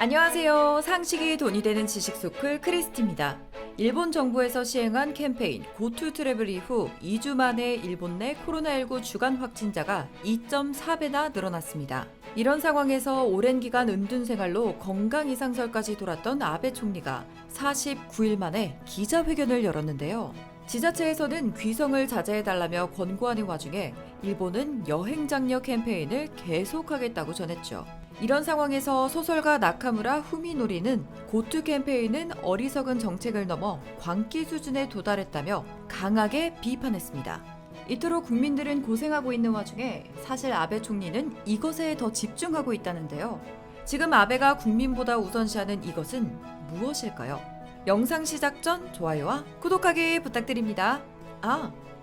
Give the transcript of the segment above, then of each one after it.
안녕하세요. 상식이 돈이 되는 지식 소클 크리스티입니다. 일본 정부에서 시행한 캠페인 고투 트래블 이후 2주 만에 일본 내 코로나19 주간 확진자가 2.4배나 늘어났습니다. 이런 상황에서 오랜 기간 은둔 생활로 건강 이상설까지 돌았던 아베 총리가 49일 만에 기자회견을 열었는데요. 지자체에서는 귀성을 자제해달라며 권고하는 와중에 일본은 여행 장려 캠페인을 계속하겠다고 전했죠. 이런 상황에서 소설가 나카무라 후미노리는 고투 캠페인은 어리석은 정책을 넘어 광기 수준에 도달했다며 강하게 비판했습니다. 이토록 국민들은 고생하고 있는 와중에 사실 아베 총리는 이것에 더 집중하고 있다는데요. 지금 아베가 국민보다 우선시하는 이것은 무엇일까요? 영상 시작 전 좋아요와 구독하기 부탁드립니다.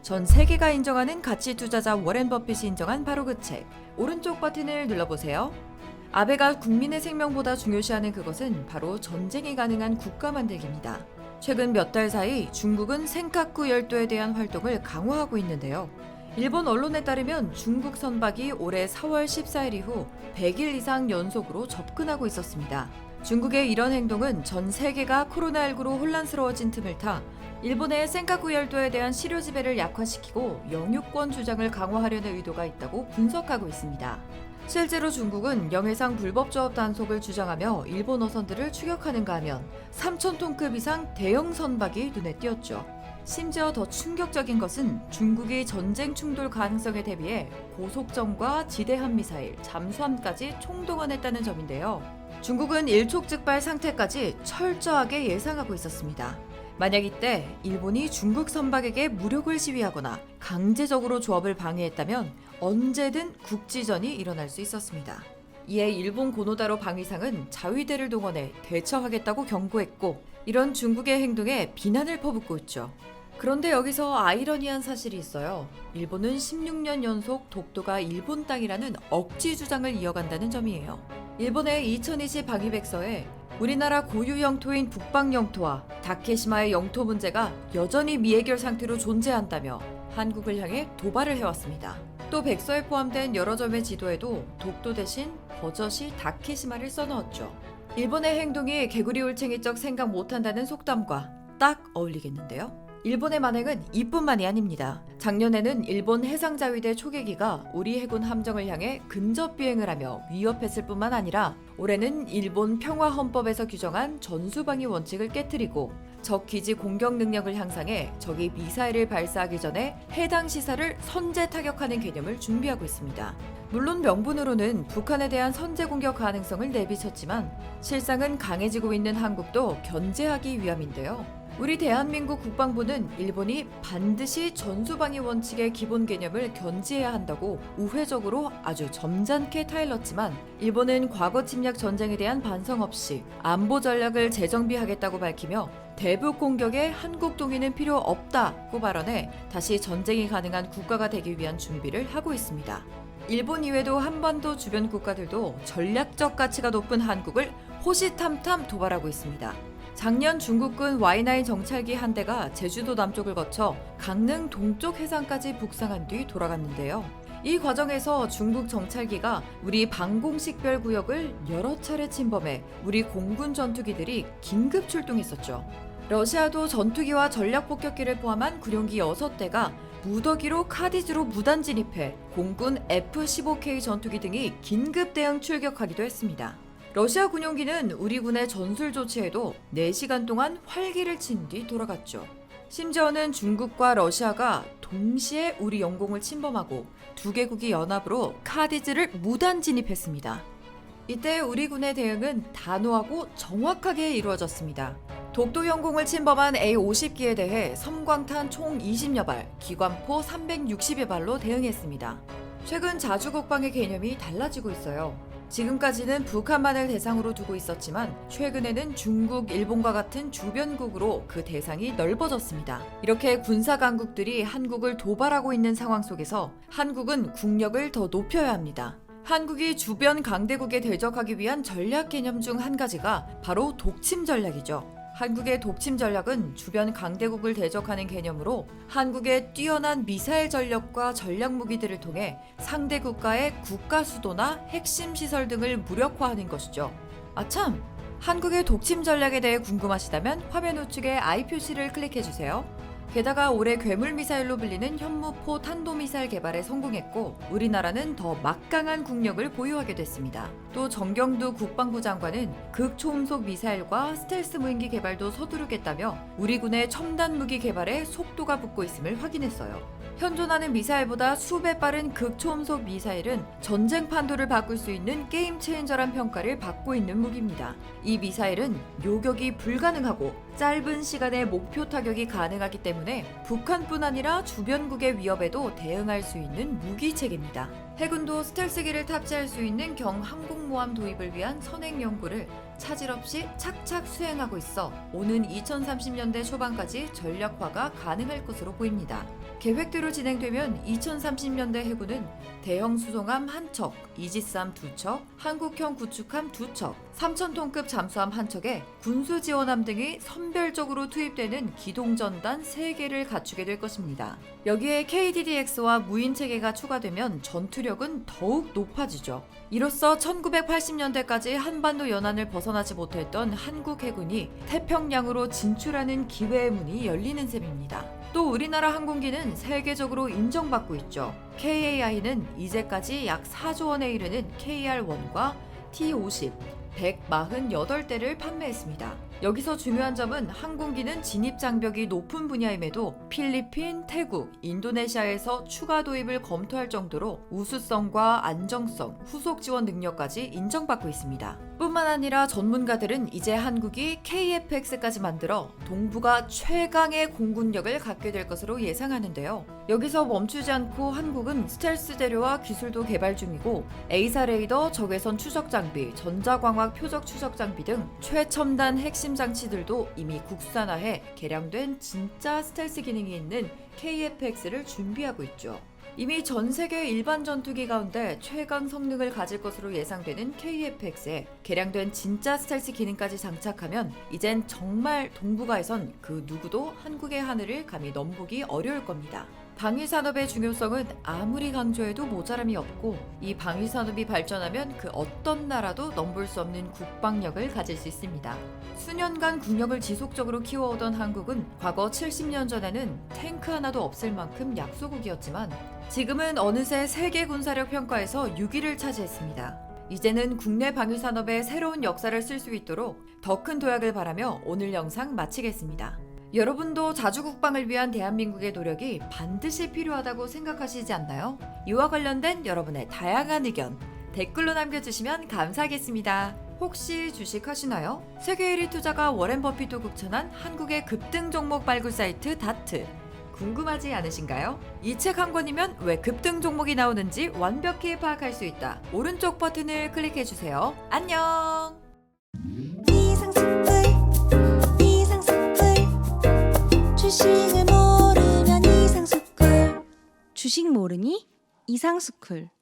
전 세계가 인정하는 가치 투자자 워렌 버핏이 인정한 바로 그 책, 오른쪽 버튼을 눌러보세요. 아베가 국민의 생명보다 중요시하는 그것은 바로 전쟁이 가능한 국가 만들기입니다. 최근 몇 달 사이 중국은 센카쿠 열도에 대한 활동을 강화하고 있는데요. 일본 언론에 따르면 중국 선박이 올해 4월 14일 이후 100일 이상 연속으로 접근하고 있었습니다. 중국의 이런 행동은 전 세계가 코로나19로 혼란스러워진 틈을 타 일본의 센카쿠 열도에 대한 실효 지배를 약화시키고 영유권 주장을 강화하려는 의도가 있다고 분석하고 있습니다. 실제로 중국은 영해상 불법 조업 단속을 주장하며 일본 어선들을 추격하는가 하면 3,000톤급 이상 대형 선박이 눈에 띄었죠. 심지어 더 충격적인 것은 중국이 전쟁 충돌 가능성에 대비해 고속정과 지대함 미사일, 잠수함까지 총동원했다는 점인데요. 중국은 일촉즉발 상태까지 철저하게 예상하고 있었습니다. 만약 이때 일본이 중국 선박에게 무력을 시위하거나 강제적으로 조업을 방해했다면 언제든 국지전이 일어날 수 있었습니다. 이에 일본 고노다로 방위상은 자위대를 동원해 대처하겠다고 경고했고, 이런 중국의 행동에 비난을 퍼붓고 있죠. 그런데 여기서 아이러니한 사실이 있어요. 일본은 16년 연속 독도가 일본 땅이라는 억지 주장을 이어간다는 점이에요. 일본의 2020 방위백서에 우리나라 고유 영토인 북방 영토와 다케시마의 영토 문제가 여전히 미해결 상태로 존재한다며 한국을 향해 도발을 해왔습니다. 또 백서에 포함된 여러 점의 지도에도 독도 대신 버젓이 다케시마를 써넣었죠. 일본의 행동이 개구리 올챙이적 생각 못한다는 속담과 딱 어울리겠는데요. 일본의 만행은 이뿐만이 아닙니다. 작년에는 일본 해상자위대 초계기가 우리 해군 함정을 향해 근접 비행을 하며 위협했을 뿐만 아니라 올해는 일본 평화헌법에서 규정한 전수방위 원칙을 깨트리고 적 기지 공격 능력을 향상해 적이 미사일을 발사하기 전에 해당 시설을 선제 타격하는 개념을 준비하고 있습니다. 물론 명분으로는 북한에 대한 선제 공격 가능성을 내비쳤지만 실상은 강해지고 있는 한국도 견제하기 위함인데요. 우리 대한민국 국방부는 일본이 반드시 전수방위 원칙의 기본 개념을 견지해야 한다고 우회적으로 아주 점잖게 타일렀지만, 일본은 과거 침략 전쟁에 대한 반성 없이 안보 전략을 재정비하겠다고 밝히며 대북 공격에 한국 동의는 필요 없다고 발언해 다시 전쟁이 가능한 국가가 되기 위한 준비를 하고 있습니다. 일본 이외에도 한반도 주변 국가들도 전략적 가치가 높은 한국을 호시탐탐 도발하고 있습니다. 작년 중국군 Y9 정찰기 한 대가 제주도 남쪽을 거쳐 강릉 동쪽 해상까지 북상한 뒤 돌아갔는데요. 이 과정에서 중국 정찰기가 우리 방공식별 구역을 여러 차례 침범해 우리 공군 전투기들이 긴급 출동했었죠. 러시아도 전투기와 전략폭격기를 포함한 군용기 6대가 무더기로 카디즈로 무단 진입해 공군 F-15K 전투기 등이 긴급 대응 출격하기도 했습니다. 러시아 군용기는 우리 군의 전술 조치에도 4시간 동안 활기를 친 뒤 돌아갔죠. 심지어는 중국과 러시아가 동시에 우리 영공을 침범하고 두 개국이 연합으로 카디즈를 무단 진입했습니다. 이때 우리 군의 대응은 단호하고 정확하게 이루어졌습니다. 독도 영공을 침범한 A-50기에 대해 섬광탄 총 20여 발, 기관포 360여 발로 대응했습니다. 최근 자주국방의 개념이 달라지고 있어요. 지금까지는 북한만을 대상으로 두고 있었지만 최근에는 중국, 일본과 같은 주변국으로 그 대상이 넓어졌습니다. 이렇게 군사 강국들이 한국을 도발하고 있는 상황 속에서 한국은 국력을 더 높여야 합니다. 한국이 주변 강대국에 대적하기 위한 전략 개념 중 한 가지가 바로 독침 전략이죠. 한국의 독침 전략은 주변 강대국을 대적하는 개념으로 한국의 뛰어난 미사일 전력과 전략 무기들을 통해 상대 국가의 국가 수도나 핵심 시설 등을 무력화하는 것이죠. 아참! 한국의 독침 전략에 대해 궁금하시다면 화면 우측에 I 표시를 클릭해주세요. 게다가 올해 괴물 미사일로 불리는 현무포 탄도미사일 개발에 성공했고 우리나라는 더 막강한 국력을 보유하게 됐습니다. 또 정경두 국방부 장관은 극초음속 미사일과 스텔스 무인기 개발도 서두르겠다며 우리 군의 첨단 무기 개발에 속도가 붙고 있음을 확인했어요. 현존하는 미사일보다 수배 빠른 극초음속 미사일은 전쟁 판도를 바꿀 수 있는 게임 체인저란 평가를 받고 있는 무기입니다. 이 미사일은 요격이 불가능하고 짧은 시간에 목표 타격이 가능하기 때문에 북한뿐 아니라 주변국의 위협에도 대응할 수 있는 무기 체계입니다. 해군도 스텔스기를 탑재할 수 있는 경항공모함 도입을 위한 선행 연구를 차질 없이 착착 수행하고 있어 오는 2030년대 초반까지 전략화가 가능할 것으로 보입니다. 계획대로 진행되면 2030년대 해군은 대형 수송함 1척, 이지스함 2척, 한국형 구축함 2척, 3,000톤급 잠수함 1척에 군수지원함 등이 선별적으로 투입되는 기동전단 3개를 갖추게 될 것입니다. 여기에 KDDX와 무인체계가 추가되면 전투력은 더욱 높아지죠. 이로써 1980년대까지 한반도 연안을 벗어나지 못했던 한국 해군이 태평양으로 진출하는 기회의 문이 열리는 셈입니다. 또 우리나라 항공기는 세계적으로 인정받고 있죠. KAI는 이제까지 약 4조 원에 이르는 KR-1과 T-50, 148대를 판매했습니다. 여기서 중요한 점은 항공기는 진입 장벽이 높은 분야임에도 필리핀, 태국, 인도네시아에서 추가 도입을 검토할 정도로 우수성과 안정성, 후속 지원 능력까지 인정받고 있습니다. 뿐만 아니라 전문가들은 이제 한국이 KF-X까지 만들어 동북아 최강의 공군력을 갖게 될 것으로 예상하는데요. 여기서 멈추지 않고 한국은 스텔스 재료와 기술도 개발 중이고 A사 레이더, 적외선 추적 장비, 전자광학 표적 추적 장비 등 최첨단 핵심 장치들도 이미 국산화해 개량된 진짜 스텔스 기능이 있는 KF-X를 준비하고 있죠. 이미 전 세계 일반 전투기 가운데 최강 성능을 가질 것으로 예상되는 KF-X에 개량된 진짜 스텔스 기능까지 장착하면 이젠 정말 동북아에선 그 누구도 한국의 하늘을 감히 넘보기 어려울 겁니다. 방위산업의 중요성은 아무리 강조해도 모자람이 없고 이 방위산업이 발전하면 그 어떤 나라도 넘볼 수 없는 국방력을 가질 수 있습니다. 수년간 국력을 지속적으로 키워오던 한국은 과거 70년 전에는 탱크 하나도 없을 만큼 약소국이었지만 지금은 어느새 세계 군사력 평가에서 6위를 차지했습니다. 이제는 국내 방위산업에 새로운 역사를 쓸 수 있도록 더 큰 도약을 바라며 오늘 영상 마치겠습니다. 여러분도 자주국방을 위한 대한민국의 노력이 반드시 필요하다고 생각하시지 않나요? 이와 관련된 여러분의 다양한 의견 댓글로 남겨주시면 감사하겠습니다. 혹시 주식하시나요? 세계 1위 투자가 워렌 버핏도 극찬한 한국의 급등 종목 발굴 사이트 다트 궁금하지 않으신가요? 이 책 한 권이면 왜 급등 종목이 나오는지 완벽히 파악할 수 있다. 오른쪽 버튼을 클릭해주세요. 안녕! 주식을 모르면 이상스쿨. 주식 모르니? 이상스쿨.